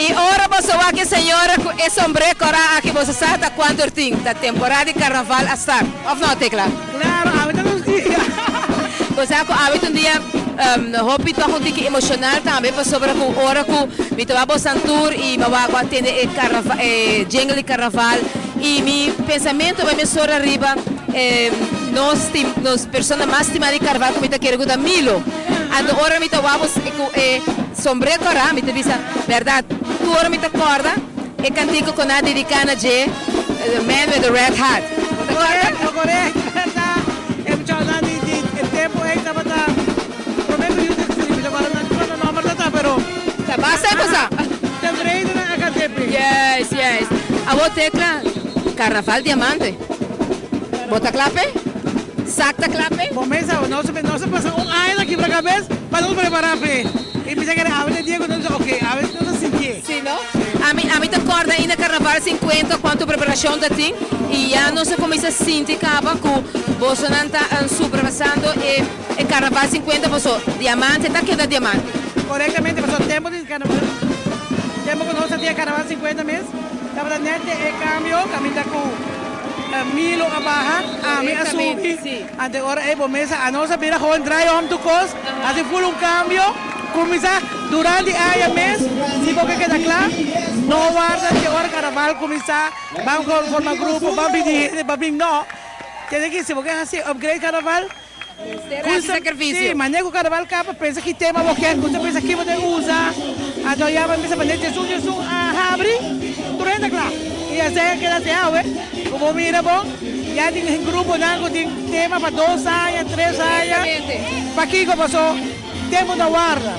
E ora você vai que senhora esse hombre cora aqui você sabe quanto tem da temporada de carnaval a estar. Of não, Tecla? Claro, ahorita nos diga. Você sabe que um dia hopi toch um dia emocional também para sobre com hora com me tomava santur e me vai atender carnaval jingle de carnaval e meu pensamento vai me sobre arriba nós pessoas mais estimadas de carnaval como está querendo da Milo. Ando ora me tomava sombrero cora me te visa verdade tu ora me te acorda e cantico con a dedicana de The Man with the Red Hat. Correto, verdade. É muito saudade de tempo aí que estava prometo que eu agora não verdade, pero Tá basta cosa? tem direito na HTP. Yes. A vos tecla Carnaval Diamante. Bota clape? Sacta clape? Bom, mas não se passa ano aqui para a cabeça para nos preparar para e me diga a ver Diego não diz ok, a ver não se sentir. Sim, não? A mim te acorda ainda Carnaval 50 quanto preparação da tem e já não se começa a sentir cava com você não está supervisando e Carnaval 50 você diamante tá que da diamante. Corretamente, passou tempo de carnaval. Tempo que nós tinha carnaval 50 meses. Estava dando cambio, caminho com Milo a barra, a mim a subir. Até agora é bom mesa, a nossa vira com dry home to cost, assim foi cambio. Começar durante a mês, se você quer claro, não guarda que agora carnaval começar, vamos formar grupo, vamos pedir, vamos não. Tem que se você assim upgrade carnaval. Sacrifício. Sim, mas nem o carnaval capa, pensa que tema você você pensa que você usa, então já vai pensar para Jesus abre, durante claro. E assim que assim como mira bom, já tem grupo não tem tema para 2 anos, 3 anos, para que passou tempo da guarda.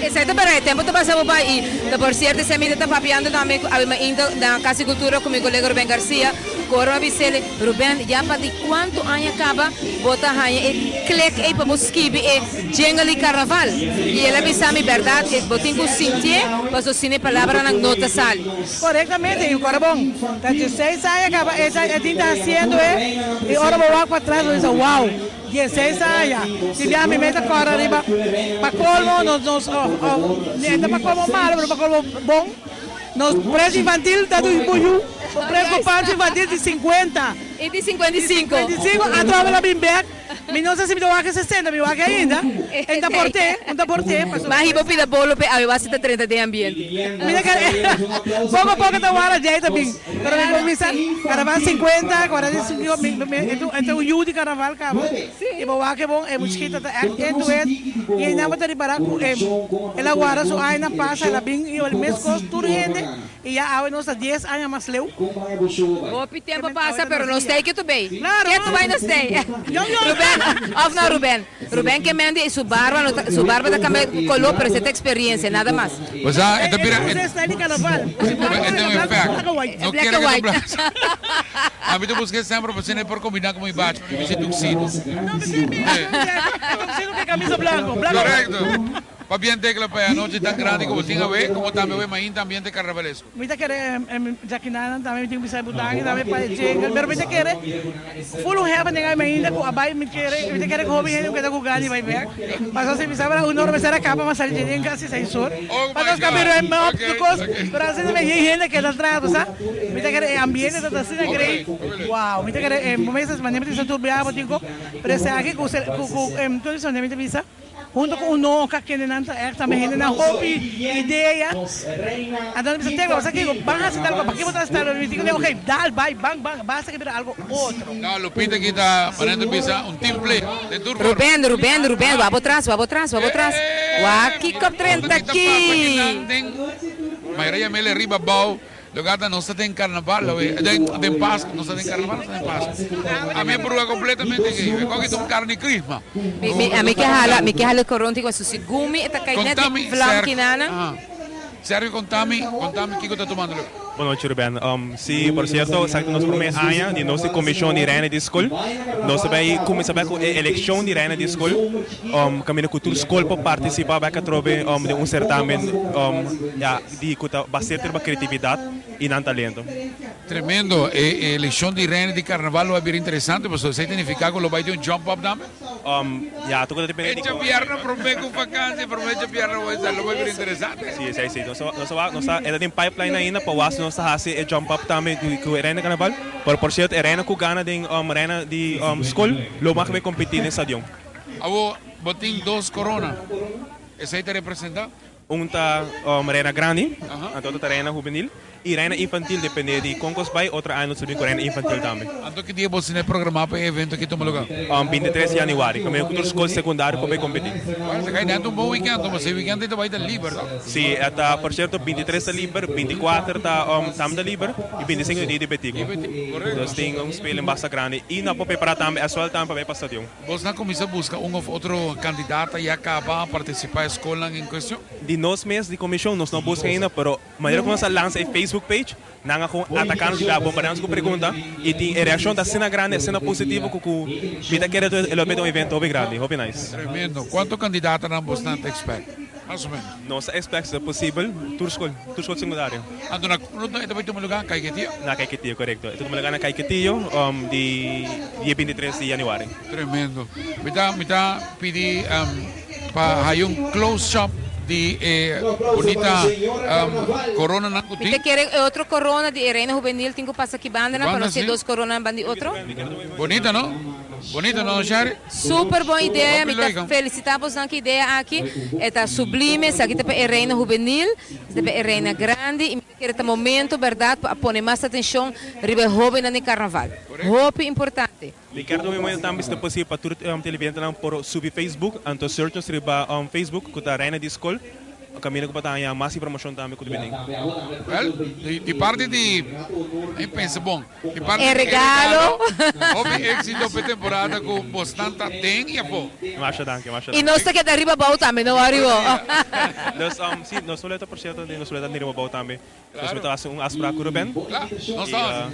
Exacto, pero el tiempo te pasamos para y por cierto se me está papiando también indo na Casa Cultura con mi colega Rubén García, corro a Vicele, Rubén ya para de cuánto año acaba bota año e click e para mosquibi e jingle carnaval y él avisa mi verdad que botin con sintie para su cine palabra na nota sal. Correctamente, y o Corabón, está 16 años acaba esa está haciendo y ahora voy para atrás y dice wow. 16 años, si ya mi meta corre arriba, para colmo, não para colmo malo, pero para colmo bom, nos preço infantil está do Imbuyu, o preço infantil de 50. E de 55. 55, a troca da Bimberg, não sei se me deu 60, me deu ainda, ainda portei. Mas eu pida bolo, a base de 30 de ambiente. Mira que pouco a pouco está guarda já também, pero me começa carnaval 50, 45, então o Yu de carnaval acaba. E vou que bom, é muito esquita, e ainda vou ter para ela guarda sua ainda passa, ela bem e o mês custa gente e já há nossa 10 anos mais leu. O tempo passa, pero não sei que tu bem. Claro. Que tu vai não sei. Rubén que mende su barba da cambia color, pero esta experiencia, nada más. O sea, esto mira, Ese está en carnaval. no quiero que tu a mí te busqué sempre por combinar con mi bacho, me siento tuxino. No, me siento que camisa blanco. Correcto. Va bien tecla para anoche tan grande como tinha ver, como também vai também de carnavalesco. Muita querer jaquinana também tem que sair botão também para chegar, mas muita querer full have ninguém ainda com abai me querer, muita querer hobby ele que tá com gani vai ver. Mas se me sabe um nome será capa mas sair de casa sem sor. Mas os cabelos é mal because para se me gente que tá atrás, sabe? Muita querer ambiente tá assim grey. Wow, muita querer momentos maneiras de tudo bem, botico, pero se aqui com tudo isso não me visa. Junto com o Noca, que também na hobby, ideia. Então, você tem você aqui, basta se dar para que você está no digo, ok, dá, vai, bang, basta que vir algo outro. Não, Lupita aqui está fazendo pizza, team play de turbo. Rubén, vamos atrás. Aqui com 30 aqui. Maioria mele riba bau. Lugar não se tem carnaval, tem Páscoa, não se tem carnaval, não se tem Páscoa. A minha perua completamente aqui, é como que tem carne crisma. A mim que hala coronti com sushi gumi, eta kainete flanquinana. Sergio, contame, o que está tomando? Boa noite, Ruben. Sim, por certo, sabe que nós primeiro ano de nossa comissão de reina de escola, nós vai começar com a eleição de reina de escola, caminho com toda a escola para participar, vai trove de certamen de baseado na criatividade e no talento. Tremendo. Eleição de reina de carnaval vai ser interessante, porque você significa que vai ter jump up também? Ja, tu depende Echa pierna, promete com vacância, promete pierna, vai ser interessante. Sim. Nós ainda tem pipeline ainda para o nós fazer jump up também com a reina carnaval, por certo, a reina que ganha de reina de escola, lo mais vai competir no estadião. Abo, botin 2 corona. Esse aí te representa? Tá reina grande, outra reina juvenil, e reina infantil depende de concurso vai, outra ano subir com reina infantil também. Então que dia você é programado para o evento aqui toma lugar? 23 de janeiro, como é escola secundária para competir. Você cai dentro um bom weekend, você weekend então vai estar livre, não? Sim, por certo, 23 está livre, 24 está livre e 25 é de betico. Então tem espelho bastante grande e não pode preparar também, é só também para o estadião. Você na comissão busca outro candidato e acaba participar da escola em questão? De nós mesmos de comissão, nós não buscamos ainda, mas a maneira como nós lançamos é Facebook page, nós atacamos já, bombardeamos com perguntas e tem a reação da cena grande, a cena positiva, que vida quer um evento bem grande, bem nice. Tremendo. Quantos candidatos não você expect? Mais ou menos. Nós expect é possível, toda escola secundária. Então, não vai tomar lugar, Caiquetia? Na Caiquetia, correto. Tomar lugar na Caiquetia, de dia 23 de janeiro. Tremendo. Me dá pedir para um close shop de bonita corona na cuti. Você quer outro corona de reina juvenil, tenho que passar aqui banda, para nós ter 2 corona bandi outro? Bonita, não? Bonita, não, Shari? Super boa ideia, me felicitamos na ideia aqui. É sublime, aqui tem a reina juvenil, tem a reina grande, e quero ter momento, verdade, para pôr mais atenção ribe hobby no carnaval. Hobby importante. Ricardo, também é possível para toda a televisão por subir Facebook, então search riba Facebook, com a reina de escola. Caminho para a mais promoção também com o Benin. De parte de, eu penso, bom, de parte é regalo. Houve êxito para temporada com bastante tem e a pouco. E nós que da riba bau também, não arrivou. Sim, nós solemos por certo, nós solemos ir riba bau também. Nós metemos aspra com o Ruben.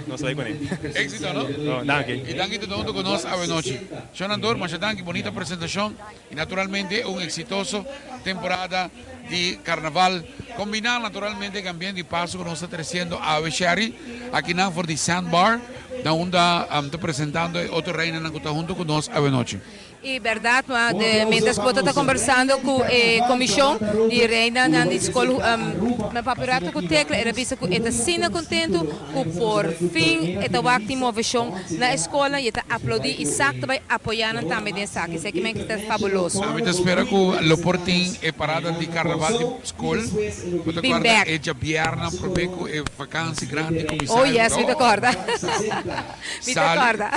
Nós vai com ele. Éxito, não? Danke. E danke todo mundo conosco a noite. Xanandor, mas danke, bonita apresentação e naturalmente exitoso temporada de carnaval, combinar naturalmente também de passo que nós estamos trazendo a Bechari, aqui na For the Sandbar, da onde estamos apresentando outra reina que está junto conosco a noite. E verdade, mientras eu estou conversando com a comissão de reina na escola, meu papirato com tecla, era visto que está sendo contente que por fim está ótima versão na escola e está aplaudir e sabe vai apoiar também dessa aqui, isso aqui é que está fabuloso. A gente espera que o portem é parada de carnaval de escola, porque agora é já vierna, prometo é vacância grande comissário. Oh yes, me acorda. Me acorda.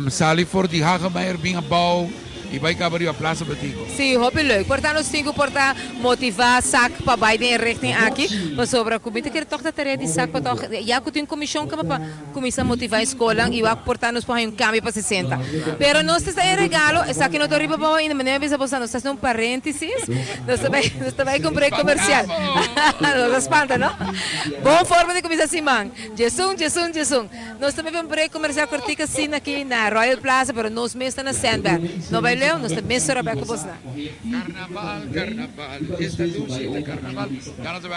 Sali voor die Hagemeyer Bingenbouw e vai abrir a praça Betico. Sim, hobby leuk. Portanto, nós temos que motivar saco para baixo em richting aqui. Mas sobre a comida, quero toch dat er de saco para toch. Já que tem comissão que para começar a motivar a escola e o portanto nós para um câmbio para 60. Pero nós temos um regalo, essa aqui não estou riba para ainda, mas nem avisa você, nós temos um parênteses. Nós também comprei comercial. Não espanta, não? Boa forma de começar assim, man. Jesus. Nós também comprei comercial cortica assim aqui na Royal Plaza, pero nós mesmo estamos na Sandberg. Não vai Leo, nós também será bem com você. Carnaval, esta dulce de carnaval. Ganas de